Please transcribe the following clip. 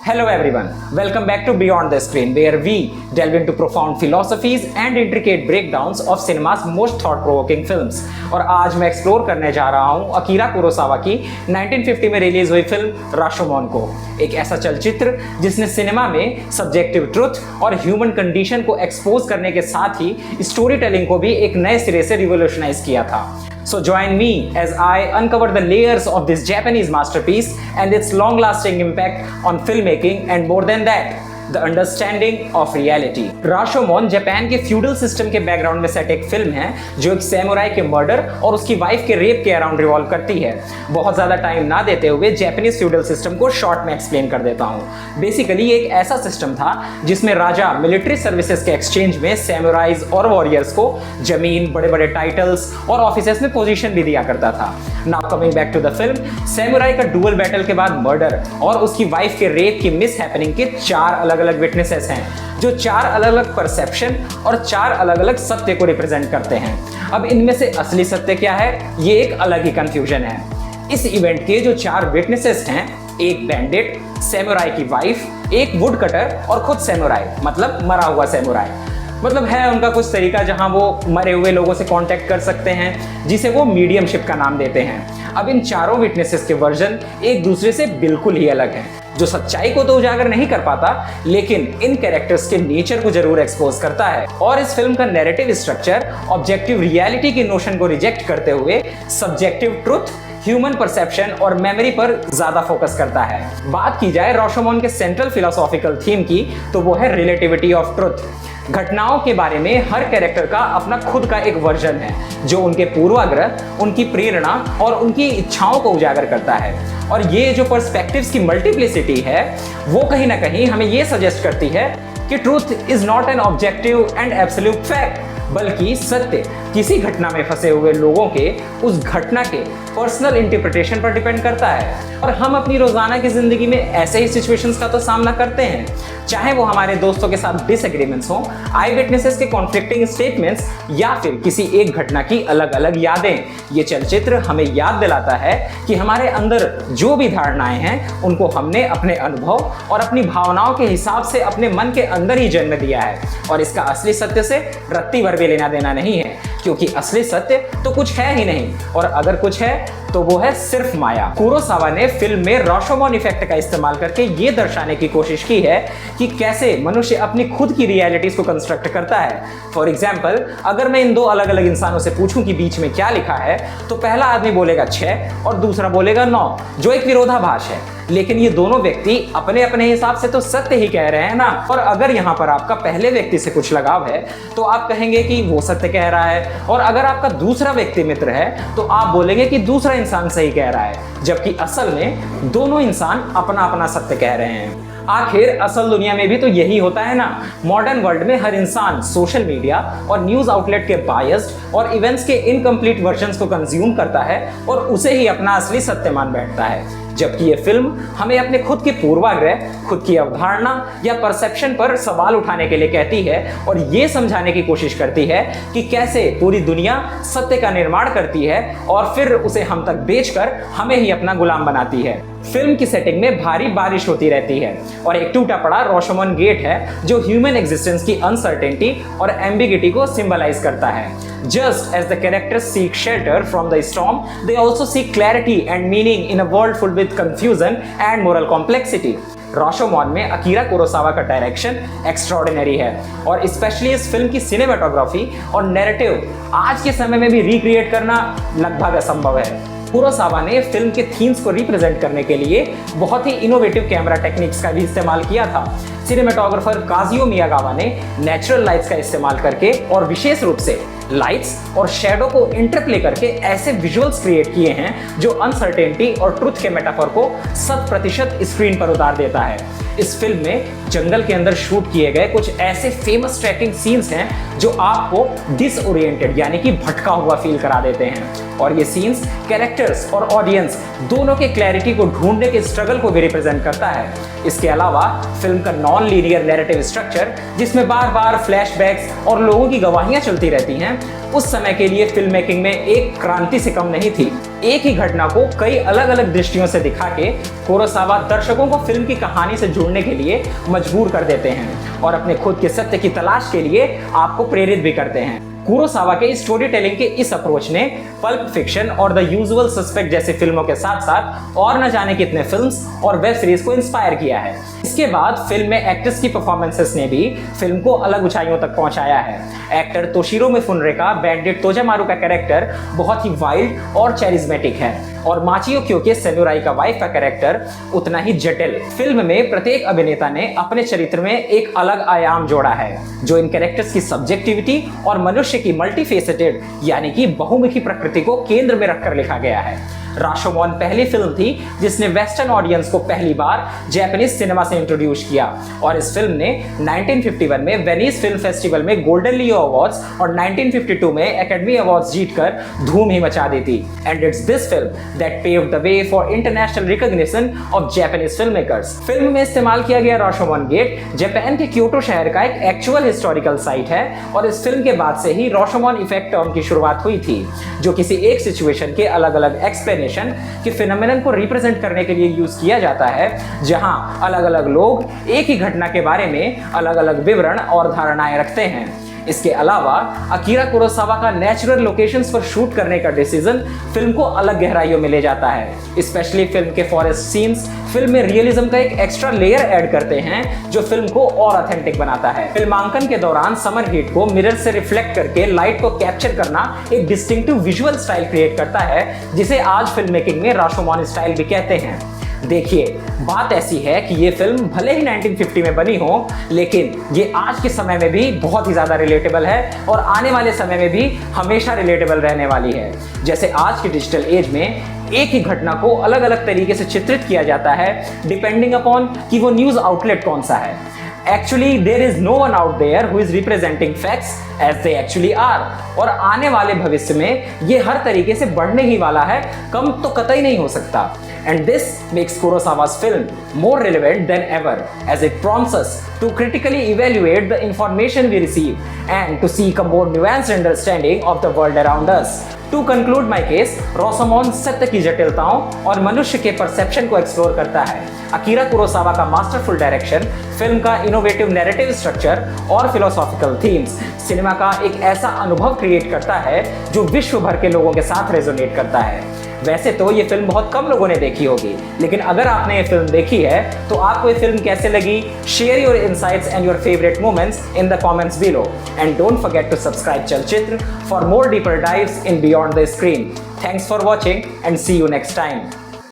Hello everyone, welcome back to Beyond the Screen, where we delve into profound philosophies and intricate breakdowns of cinema's most thought-provoking films. और आज मैं explore करने जा रहा हूँ Akira Kurosawa की 1950 में रिलीज हुई फिल्म राशोमोन को, एक ऐसा चलचित्र जिसने सिनेमा में सब्जेक्टिव ट्रुथ और ह्यूमन कंडीशन को एक्सपोज करने के साथ ही स्टोरी टेलिंग को भी एक नए सिरे से रिवोल्यूशनाइज किया था. So join me as I uncover the layers of this Japanese masterpiece and its long-lasting impact on filmmaking and more than that, the understanding of reality. Rashomon Japan के feudal system के background में set एक film है जो एक samurai के murder और उसकी वाइफ के रेप के अराउंड रिवॉल्व करती है. बहुत ज़्यादा टाइम ना देते हुए जापानीज फ्यूडल सिस्टम को शॉर्ट में एक्सप्लेन कर देता हूँ. बेसिकली एक ऐसा सिस्टम था जिसमें राजा मिलिट्री सर्विसेज के एक्सचेंज में सैमुराइज और वॉरियर्स को जमीन, बड़े बड़े टाइटल्स और ऑफिसेस में पोजीशन भी दिया करता था. Now coming back to the film, samurai का डुअल बैटल के बाद मर्डर और उसकी वाइफ के रेप की मिस हैपनिंग के चार अलग अलग विटनेसेस हैं जो चार अलग अलग परसेप्शन और चार अलग अलग सत्य को रिप्रेजेंट करते हैं. अब इनमें से असली सत्य क्या है, ये एक अलग ही कंफ्यूजन है. इस इवेंट के जो चार विटनेसेस हैं, एक बैंडिट, सैमुराई की वाइफ, एक वुड कटर और खुद सैमुराई, मतलब मरा हुआ सैमुराई. मतलब है उनका कुछ तरीका जहां वो मरे हुए लोगों से कांटेक्ट कर सकते हैं, जिसे वो मीडियमशिप का नाम देते हैं. अब इन चारों विटनेसेस के वर्जन एक दूसरे से बिल्कुल ही अलग हैं, जो सच्चाई को तो उजागर नहीं कर पाता लेकिन इन कैरेक्टर्स के नेचर को जरूर एक्सपोज करता है. और इस फिल्म का नैरेटिव स्ट्रक्चर ऑब्जेक्टिव रियलिटी के नोशन को रिजेक्ट करते हुए सब्जेक्टिव ट्रुथ, ह्यूमन परसेप्शन और मेमोरी पर ज्यादा फोकस करता है. बात की जाए राशोमोन के सेंट्रल फिलोसॉफिकल थीम की तो वो है रिलेटिविटी ऑफ ट्रुथ. घटनाओं के बारे में हर कैरेक्टर का अपना खुद का एक वर्जन है जो उनके पूर्वाग्रह, उनकी प्रेरणा और उनकी इच्छाओं को उजागर करता है. और ये जो पर्सपेक्टिव्स की मल्टीप्लिसिटी है वो कहीं ना कहीं हमें ये सजेस्ट करती है कि truth is not an objective and absolute fact, बल्कि सत्य किसी घटना में फंसे हुए लोगों के उस घटना के पर्सनल इंटरप्रिटेशन पर डिपेंड करता है. और हम अपनी रोजाना की जिंदगी में ऐसे ही सिचुएशंस का तो सामना करते हैं, चाहे वो हमारे दोस्तों के साथ डिसएग्रीमेंट्स हों, आई विटनेसेस के कॉन्फ्लिक्टिंग स्टेटमेंट्स या फिर किसी एक घटना की अलग अलग यादें. ये चलचित्र हमें याद दिलाता है कि हमारे अंदर जो भी धारणाएं हैं उनको हमने अपने अनुभव और अपनी भावनाओं के हिसाब से अपने मन के अंदर ही जन्म दिया है. और इसका असली सत्य से रत्ती भर भी लेना देना नहीं है, क्योंकि असली सत्य तो कुछ है ही नहीं, और अगर कुछ है तो वो है सिर्फ माया. कुरोसावा ने फिल्म में राशोमोन इफेक्ट का इस्तेमाल करके ये दर्शाने की कोशिश की है कि कैसे मनुष्य अपनी खुद की रियलिटीज को कंस्ट्रक्ट करता है. फॉर एग्जाम्पल, अगर मैं इन दो अलग अलग इंसानों से पूछूं कि बीच में क्या लिखा है, तो पहला आदमी बोलेगा 6 और दूसरा बोलेगा 9, जो एक विरोधाभास है. लेकिन ये दोनों व्यक्ति अपने अपने हिसाब से तो सत्य ही कह रहे हैं ना. और अगर यहाँ पर आपका पहले व्यक्ति से कुछ लगाव है तो आप कहेंगे कि वो सत्य कह रहा है, और अगर आपका दूसरा व्यक्ति मित्र है तो आप बोलेंगे कि दूसरा इंसान सही कह रहा है, जबकि असल में दोनों इंसान अपना अपना सत्य कह रहे हैं. आखिर असल दुनिया में भी तो यही होता है ना. मॉडर्न वर्ल्ड में हर इंसान सोशल मीडिया और न्यूज आउटलेट के बायस्ड और इवेंट्स के इनकम्प्लीट वर्जन्स को कंज्यूम करता है और उसे ही अपना असली सत्य मान बैठता है. जबकि ये फिल्म हमें अपने खुद के पूर्वाग्रह, खुद की अवधारणा या परसेप्शन पर सवाल उठाने के लिए कहती है और ये समझाने की कोशिश करती है कि कैसे पूरी दुनिया सत्य का निर्माण करती है और फिर उसे हम तक बेचकर हमें ही अपना गुलाम बनाती है. फिल्म की सेटिंग में भारी बारिश होती रहती है और एक टूटा पड़ा राशोमोन गेट है जो ह्यूमन एग्जिस्टेंस की अनसर्टेनिटी और एम्बिगिटी को सिंबलाइज करता है. Just as the characters seek shelter from the storm, they also seek clarity and meaning in a world full with confusion and moral complexity. राशोमोन में अकीरा कुरोसावा का direction extraordinary है और specially इस film की cinematography और narrative आज के समय में भी रिक्रिएट करना लगभग असंभव है. कुरोसावा ने फिल्म के थीम्स को रिप्रेजेंट करने के लिए बहुत ही इनोवेटिव कैमरा टेक्निक्स का भी इस्तेमाल किया था. सिनेमेटोग्राफर काजुयो मियागावा ने नेचुरल लाइट्स का इस्तेमाल करके और विशेष रूप से लाइट्स और शैडो को इंटरप्ले करके ऐसे विजुअल्स क्रिएट किए हैं जो अनसर्टेनिटी और ट्रुथ के मेटाफर को 100% स्क्रीन पर उतार देता है. इस फिल्म में जंगल के अंदर शूट किए गए कुछ ऐसे फेमस ट्रैकिंग सीन्स हैं जो आपको डिसओरिएंटेड यानी कि भटका हुआ फील करा देते हैं. और ये सीन्स कैरेक्टर्स और ऑडियंस दोनों के क्लैरिटी को ढूंढने के स्ट्रगल को भी रिप्रेजेंट करता है. इसके अलावा फिल्म का नॉन लीनियर नैरेटिव स्ट्रक्चर, जिसमें बार बार फ्लैशबैक्स और लोगों की गवाहियां चलती रहती हैं, उस समय के लिए फिल्म मेकिंग में एक क्रांति से कम नहीं थी. एक ही घटना को कई अलग अलग दृष्टियों से दिखा के कुरोसावा दर्शकों को फिल्म की कहानी से जुड़ने के लिए मजबूर कर देते हैं और अपने खुद के सत्य की तलाश के लिए आपको प्रेरित भी करते हैं। कुरोसावा के स्टोरी टेलिंग के इस अप्रोच ने पल्प फिक्शन और द यूजुअल सस्पेक्ट जैसी फिल्मों के साथ साथ और न जाने कितने फिल्म्स और वेब सीरीज को इंस्पायर किया है। इसके बाद फिल्म में एक्टर्स की परफॉर्मेंसेस ने भी फिल्म को अलग ऊंचाइयों तक पहुंचाया है। एक्टर तोशिरो मिफुनरे का बैंडिट तोजामारू का कैरेक्टर बहुत ही वाइल्ड और चैरिज्मेटिक है और माचियो क्यो के सेमुराई का वाइफ का कैरेक्टर उतना ही जटिल। फिल्म में प्रत्येक अभिनेता ने अपने चरित्र में एक अलग आयाम जोड़ा है जो इन कैरेक्टर्स की सब्जेक्टिविटी और मनुष्य की मल्टीफेसेटेड यानी कि बहुमुखी प्रकृति को केंद्र में रखकर लिखा गया है। राशोमोन पहली फिल्म थी जिसने वेस्टर्न ऑडियंस को पहली बार जापानीज सिनेमा से इंट्रोड्यूस किया और इस फिल्म ने 1951 में वेनिस फिल्म फेस्टिवल में गोल्डन लियो अवार्ड्स और 1952 में एकेडमी अवार्ड्स जीतकर धूम ही मचा दी थी। And it's this film that paved the way for international recognition of Japanese film makers. Film में इस्तेमाल किया गया राशोमोन गेट जापान के क्योटो शहर का एक एक्चुअल हिस्टोरिकल साइट है और इस फिल्म के बाद से ही राशोमोन इफेक्ट टर्म की शुरुआत हुई थी जो किसी एक सिचुएशन के अलग अलग एक्सप्लेनेशन कि फिनोमेनन को रिप्रेजेंट करने के लिए यूज किया जाता है जहां अलग अलग लोग एक ही घटना के बारे में अलग अलग विवरण और धारणाएं रखते हैं। इसके अलावा अकीरा कुरोसावा का नेचुरल लोकेशंस पर शूट करने का डिसीजन फिल्म को अलग गहराइयों में ले जाता है। स्पेशली फिल्म के फॉरेस्ट सीन्स फिल्म में रियलिज्म का एक एक्स्ट्रा लेयर ऐड करते हैं जो फिल्म को और ऑथेंटिक बनाता है। फिल्मांकन के दौरान समर हीट को मिरर से रिफ्लेक्ट करके लाइट को कैप्चर करना एक डिस्टिंक्टिव विजुअल स्टाइल क्रिएट करता है जिसे आज फिल्म मेकिंग में राशोमोन स्टाइल भी कहते हैं। देखिए, बात ऐसी है कि ये फिल्म भले ही 1950 में बनी हो लेकिन ये आज के समय में भी बहुत ही ज्यादा रिलेटेबल है और आने वाले समय में भी हमेशा रिलेटेबल रहने वाली है। जैसे आज की डिजिटल एज में एक ही घटना को अलग अलग तरीके से चित्रित किया जाता है डिपेंडिंग अपॉन कि वो न्यूज आउटलेट कौन सा है। Actually, there is no one out there who is representing facts as they actually are. और आने वाले भविष्य में ये हर तरीके से बढ़ने ही वाला है, कम तो कतई नहीं हो सकता। And this makes Kurosawa's film more relevant than ever as it prompts us to critically evaluate the information we receive and to seek a more nuanced understanding of the world around us. To conclude my case, राशोमोन सत्य की जटिलताओं और मनुष्य के perception को explore करता है। Akira Kurosawa का मास्टरफुल डायरेक्शन, फिल्म का इनोवेटिव नैरेटिव स्ट्रक्चर और फिलोसॉफिकल थीम्स सिनेमा का एक ऐसा अनुभव क्रिएट करता है जो विश्व भर के लोगों के साथ रेजोनेट करता है। वैसे तो ये फिल्म बहुत कम लोगों ने देखी होगी लेकिन अगर आपने ये फिल्म देखी है तो आपको ये फिल्म कैसे लगी? Share your insights and your favourite moments in the comments below and don't forget to subscribe Chalchitra for more deeper dives in beyond the screen. Thanks for watching and see you next time.